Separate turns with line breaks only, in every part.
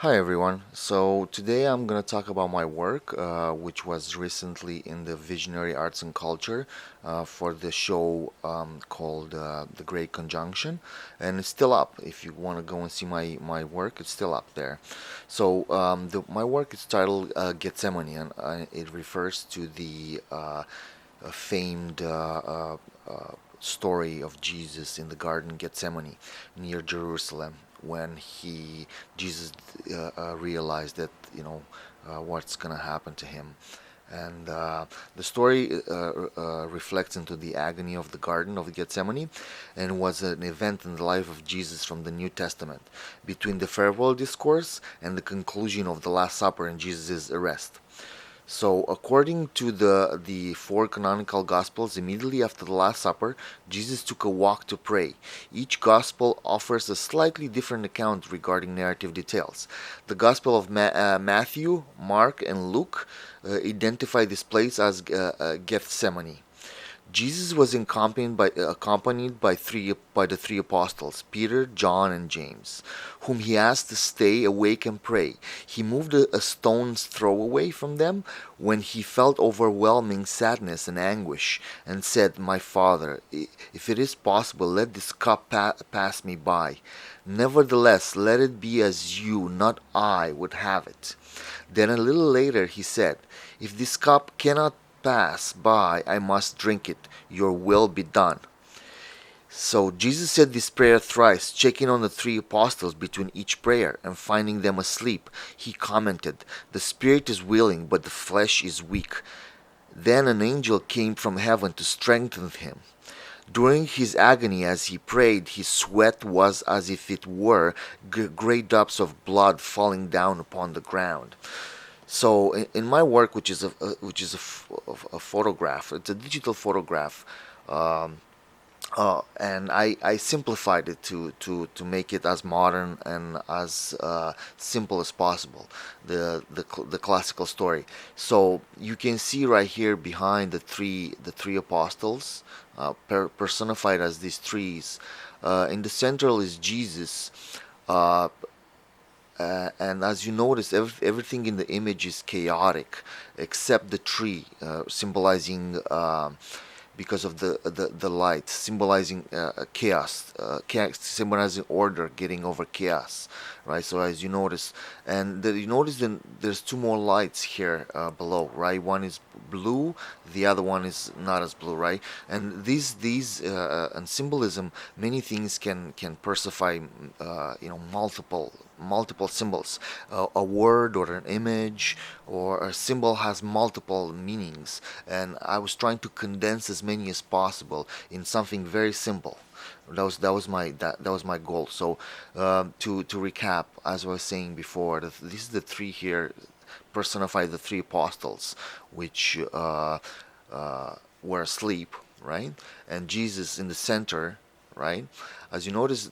Hi everyone. So today I'm going to talk about my work, which was recently in the Visionary Arts and Culture for the show called The Great Conjunction, and it's still up. If you want to go and see my work, it's still up there. So my work is titled Gethsemane, and it refers to the famed story of Jesus in the Garden Gethsemane near Jerusalem when Jesus realized that what's gonna happen to him, and the story reflects into the agony of the Garden of Gethsemane, and was an event in the life of Jesus from the New Testament, between the farewell discourse and the conclusion of the Last Supper and Jesus' arrest. So, according to the four canonical Gospels, immediately after the Last Supper, Jesus took a walk to pray. Each Gospel offers a slightly different account regarding narrative details. The Gospel of Matthew, Mark, and Luke identify this place as Gethsemane. Jesus was accompanied by the three apostles, Peter, John, and James, whom he asked to stay awake and pray. He moved a stone's throw away from them when he felt overwhelming sadness and anguish, and said, "My Father, if it is possible, let this cup pass me by. Nevertheless, let it be as you, not I, would have it." Then a little later he said, "If this cup cannot pass by, I must drink it. Your will be done." So Jesus said this prayer thrice, checking on the three apostles between each prayer, and finding them asleep, he commented, "The spirit is willing, but the flesh is weak." Then an angel came from heaven to strengthen him. During his agony as he prayed, his sweat was as if it were great drops of blood falling down upon the ground. So in my work, which is a photograph, it's a digital photograph, um, and I simplified it to make it as modern and as simple as possible. The classical story. So you can see right here behind the three apostles, personified as these trees. In the central is Jesus. Uh, and as you notice, everything in the image is chaotic except the tree, symbolizing because of the light, symbolizing chaos, symbolizing order, getting over chaos, right? So as you notice, and you notice then there's two more lights here below, right? One is blue, the other one is not as blue, right? And these and symbolism, many things can personify, multiple symbols. A word or an image or a symbol has multiple meanings, and I was trying to condense as many as possible in something very simple. That was my goal. So to recap, as I was saying before, this is the three here personify the three apostles, which were asleep, right? And Jesus in the center, right? As you notice,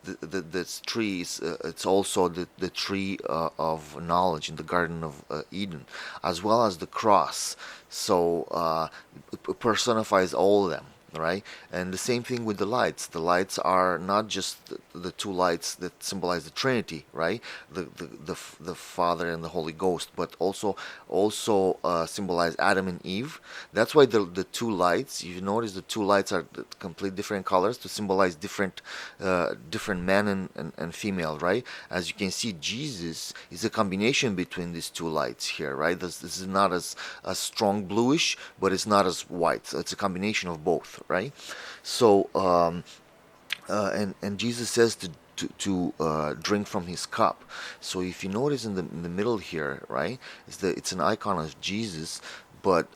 this tree is it's also the tree of knowledge in the Garden of Eden, as well as the cross. So it personifies all of them, right? And the same thing with the lights. The lights are not just the two lights that symbolize the Trinity, right? The Father and the Holy Ghost, but also symbolize Adam and Eve. That's why the two lights. You notice the two lights are complete different colors to symbolize different man and female, right? As you can see, Jesus is a combination between these two lights here, right? This is not as strong bluish, but it's not as white. So it's a combination of both, right? So and Jesus says to drink from his cup. So if you notice in the middle here, right, it's an icon of Jesus, but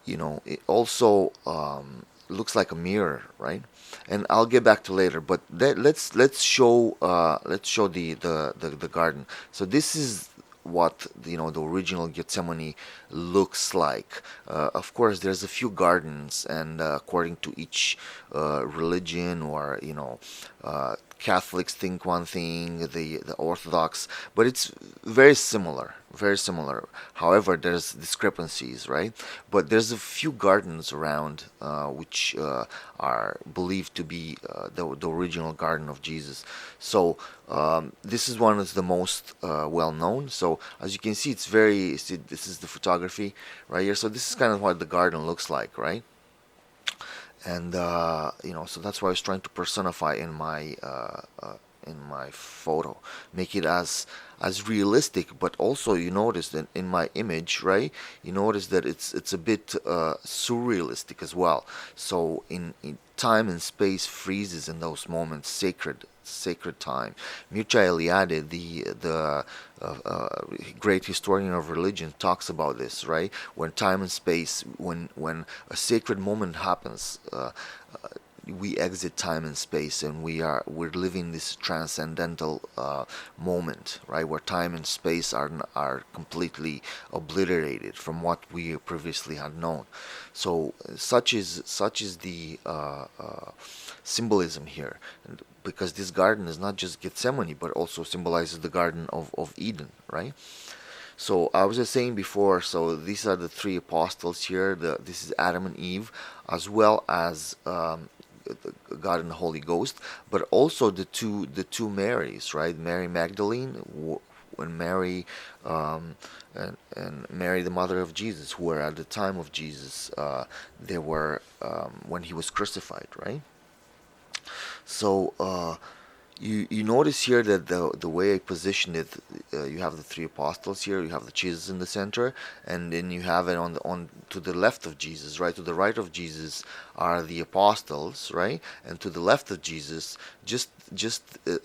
it also looks like a mirror, right? And I'll get back to later, but let's show the garden. So this is what the original Gethsemane looks like. Of course, there's a few gardens, and according to each religion or Catholics think one thing, the Orthodox, but it's very similar, very similar. However, there's discrepancies, right? But there's a few gardens around which are believed to be the original garden of Jesus. So this is one of the most well known. So as you can see, it's very. See, this is the photography right here. So this is kind of what the garden looks like, right? And so that's why I was trying to personify in my photo, make it as realistic, but also you notice that in my image, right? You notice that it's a bit surrealistic as well. So in time and space freezes in those moments, sacred time. Mircea Eliade, the great historian of religion, talks about this, right? When time and space, when a sacred moment happens, we exit time and space, and we're living this transcendental moment, right, where time and space are completely obliterated from what we previously had known. So such is the symbolism here, and because this garden is not just Gethsemane, but also symbolizes the Garden of Eden, right? So I was just saying before, so these are the three apostles here. This is Adam and Eve, as well as God and the Holy Ghost, but also the two Marys, right? Mary Magdalene and Mary and Mary, the mother of Jesus, who were at the time of Jesus. They were when he was crucified, right? So you notice here that the way I positioned it, you have the three apostles here, you have the Jesus in the center, and then you have it on to the left of Jesus, right? To the right of Jesus are the apostles, right? And to the left of Jesus, just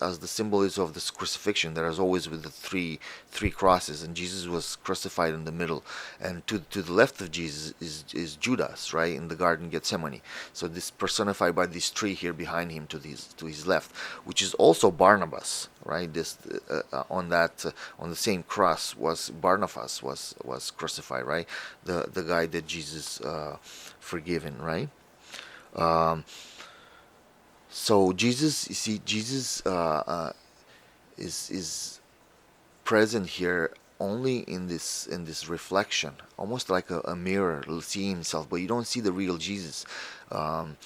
as the symbolism of this crucifixion, there is always with the three crosses, and Jesus was crucified in the middle. And to the left of Jesus is Judas, right, in the Garden Gethsemane. So this personified by these three here behind him to his left, which is also Barnabas, right? This on the same cross was Barnabas was crucified, right? The guy that Jesus forgiven, right? Um, so Jesus, you see, Jesus is present here only in this reflection, almost like a mirror, seeing himself, but you don't see the real Jesus. Um,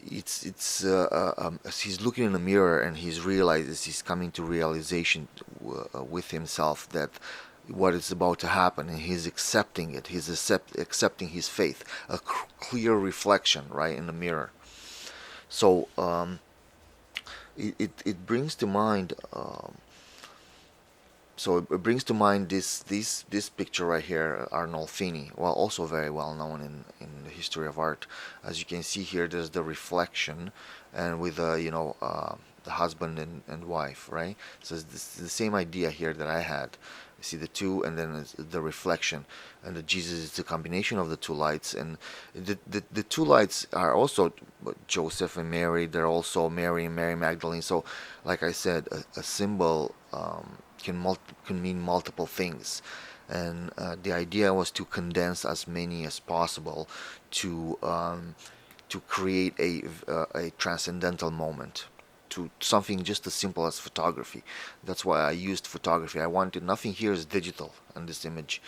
it's he's looking in the mirror and he's coming to realization with himself that what is about to happen, and he's accepting it. He's accepting his faith, a clear reflection, right, in the mirror. So it brings to mind. So it brings to mind this picture right here, Arnolfini, well, also very well known in the history of art. As you can see here, there's the reflection, and with the husband and wife, right? So it's the same idea here that I had. You see the two, and then it's the reflection, and the Jesus is the combination of the two lights, and the two lights are also Joseph and Mary. They're also Mary and Mary Magdalene. So, like I said, a symbol. Can mean multiple things, and the idea was to condense as many as possible to create a transcendental moment, to something just as simple as photography. That's why I used photography. I wanted nothing here is digital in this image.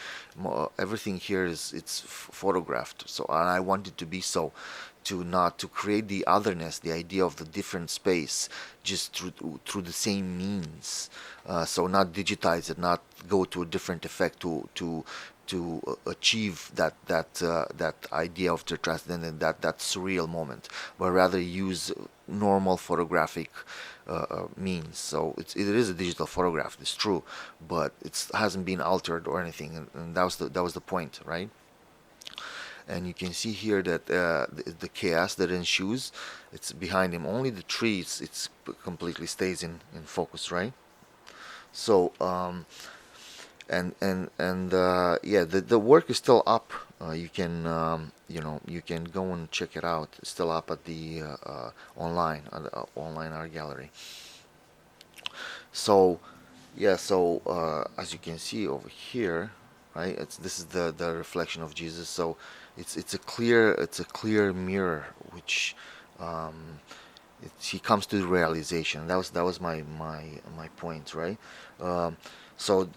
Everything here it's photographed. So, and I wanted to be so, to create the otherness, the idea of the different space, just through the same means. So not digitize it, not go to a different effect to achieve that idea of the transcendent, that surreal moment, but rather use normal photographic means. So it is a digital photograph, it's true, but it hasn't been altered or anything, and that was the point, right? And you can see here that the chaos that ensues, it's behind him. Only the trees, it's completely stays in focus, right? So yeah, the work is still up. You can you can go and check it out. It's still up at the online art gallery. So yeah, so as you can see over here, right? This is the reflection of Jesus. So it's a clear mirror which he comes to the realization. That was my point, right? Um, so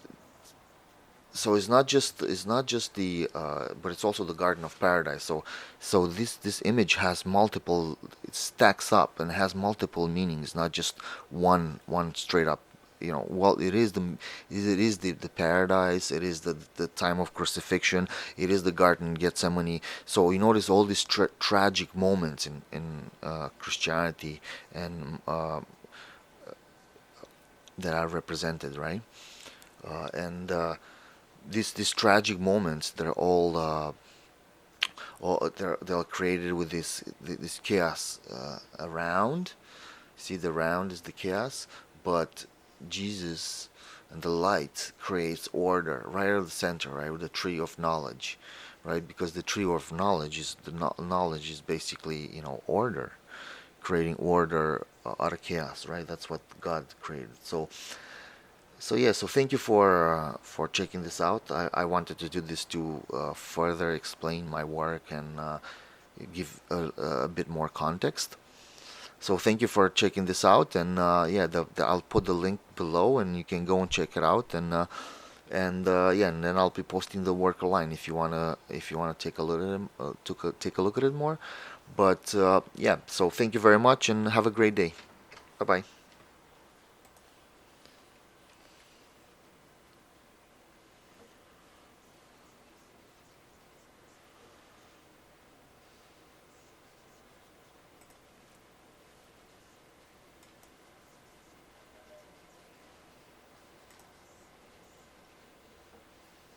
so it's not just the but it's also the Garden of Paradise. So this image has multiple, it stacks up and has multiple meanings, not just one straight up, well, it is the paradise, it is the time of crucifixion, it is the Garden Gethsemane. So you notice all these tragic moments in Christianity, and that are represented, right? And these tragic moments, they're created with this chaos around. See, the round is the chaos, but Jesus and the light creates order right at the center, right, with the tree of knowledge, right? Because the tree of knowledge is knowledge is basically, order, creating order out of chaos, right? That's what God created. So yeah, so thank you for checking this out. I wanted to do this to further explain my work and give a bit more context. So thank you for checking this out, and yeah, I'll put the link below, and you can go and check it out, and yeah, and then I'll be posting the work online if you wanna take a look at it, take a look at it more. But yeah, so thank you very much, and have a great day. Bye bye.